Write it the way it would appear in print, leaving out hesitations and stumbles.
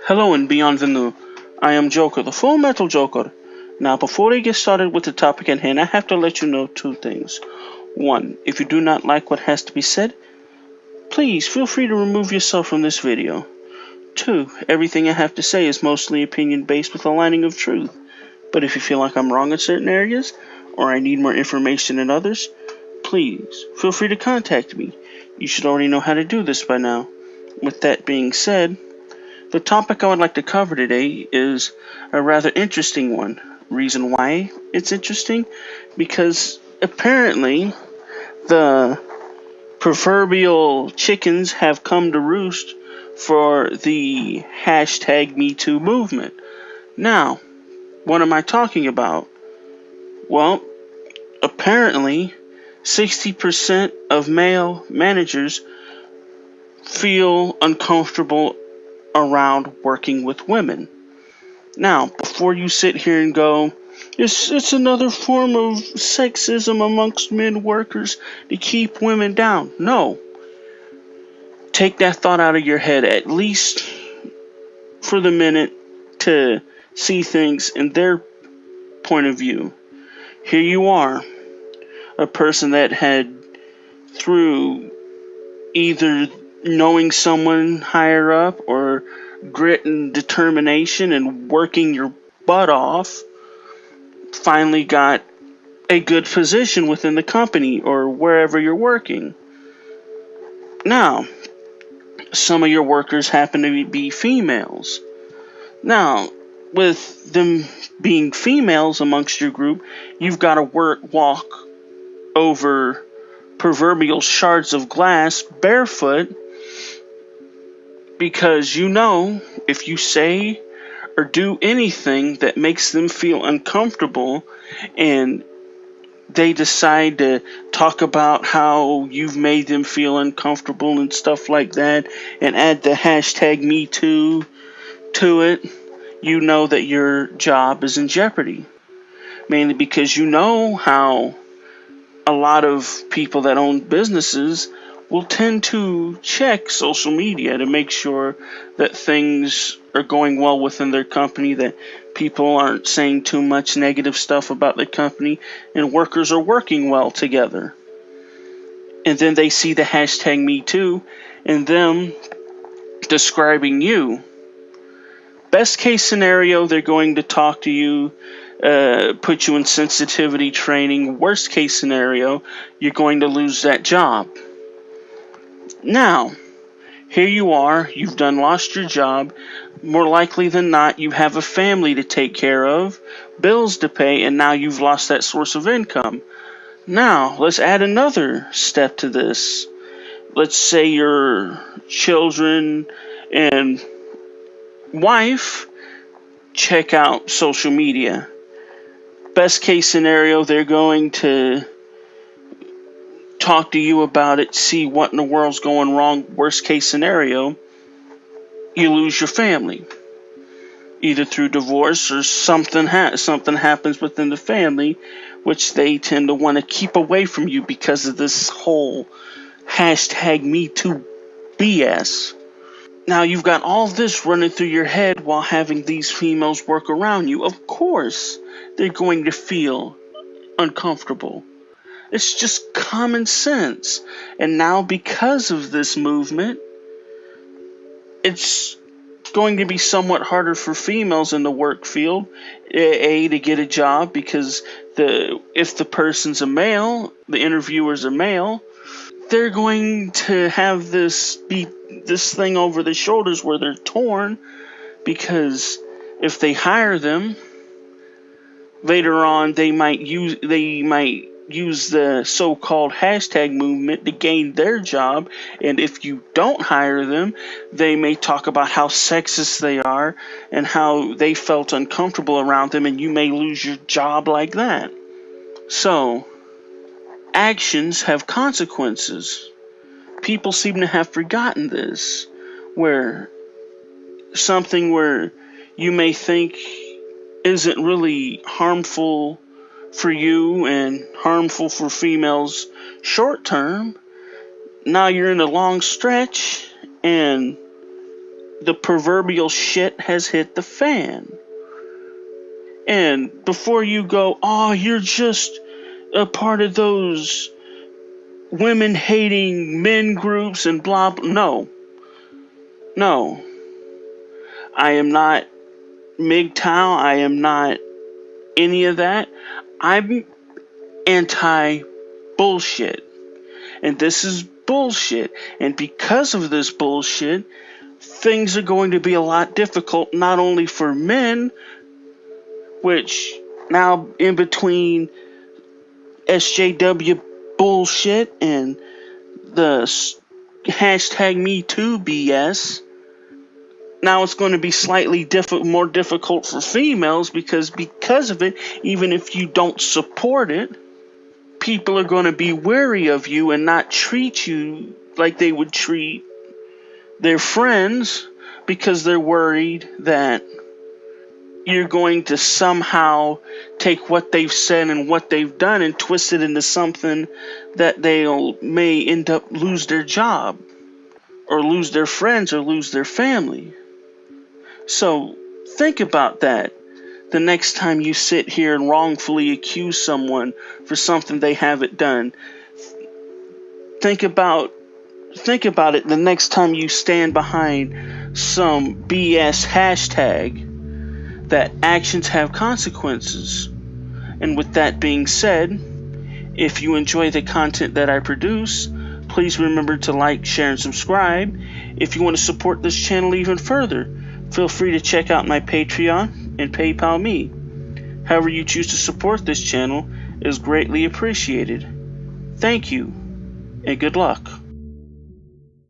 Hello and bienvenue. I am Joker, the Full Metal Joker. Now, before we get started with the topic at hand, I have to let you know two things. One, if you do not like what has to be said, please feel free to remove yourself from this video. Two, everything I have to say is mostly opinion-based with a lining of truth. But if you feel like I'm wrong in certain areas, or I need more information in others, please feel free to contact me. You should already know how to do this by now. With that being said, the topic I would like to cover today is a rather interesting one. Reason why it's interesting? Because apparently the proverbial chickens have come to roost for the hashtag #MeToo movement. Now, what am I talking about? Well, apparently 60% of male managers feel uncomfortable around working with women. Now, before you sit here and go, it's another form of sexism amongst men workers to keep women down. No. Take that thought out of your head, at least for the minute, to see things in their point of view. Here you are, a person that had, through either knowing someone higher up or grit and determination and working your butt off, finally got a good position within the company or wherever you're working. Now, some of your workers happen to be females. Now, with them being females amongst your group, you've got to walk over proverbial shards of glass barefoot, because you know if you say or do anything that makes them feel uncomfortable and they decide to talk about how you've made them feel uncomfortable and stuff like that and add the hashtag #MeToo to it, you know that your job is in jeopardy. Mainly because you know how a lot of people that own businesses will tend to check social media to make sure that things are going well within their company, that people aren't saying too much negative stuff about their company, and workers are working well together. And then they see the hashtag #MeToo and them describing you. Best case scenario, they're going to talk to you, put you in sensitivity training. Worst case scenario, you're going to lose that job. Now, here you are, you've lost your job. More likely than not, you have a family to take care of, bills to pay, and now you've lost that source of income. Now, let's add another step to this. Let's say your children and wife check out social media. Best case scenario, they're going to talk to you about it, see what in the world's going wrong. Worst case scenario, you lose your family, either through divorce or something happens within the family, which they tend to want to keep away from you because of this whole hashtag #MeToo BS. Now, you've got all this running through your head while having these females work around you. Of course, they're going to feel uncomfortable. It's just common sense. And now, because of this movement, it's going to be somewhat harder for females in the work field, to get a job, because if the person's a male, the interviewer's a male, they're going to have this thing over their shoulders where they're torn, because if they hire them later on, they might use the so-called hashtag movement to gain their job, and if you don't hire them, they may talk about how sexist they are and how they felt uncomfortable around them, and you may lose your job like that. So, actions have consequences. People seem to have forgotten this, where something where you may think isn't really harmful for you and harmful for females short term, now you're in a long stretch and the proverbial shit has hit the fan. And before you go, oh, you're just a part of those women-hating men groups and blah, blah. No. I am not MGTOW. I am not any of that. I'm anti-bullshit. And this is bullshit. And because of this bullshit, things are going to be a lot difficult, not only for men, which now in between SJW bullshit and the hashtag #MeToo BS, now it's going to be slightly more difficult for females because of it, even if you don't support it, people are going to be wary of you and not treat you like they would treat their friends because they're worried that you're going to somehow take what they've said and what they've done and twist it into something that may end up lose their job or lose their friends or lose their family. So think about that the next time you sit here and wrongfully accuse someone for something they haven't done. Think about it the next time you stand behind some BS hashtag that actions have consequences. And with that being said, if you enjoy the content that I produce, please remember to like, share, and subscribe. If you want to support this channel even further, feel free to check out my Patreon and PayPal me. However you choose to support this channel is greatly appreciated. Thank you, and good luck.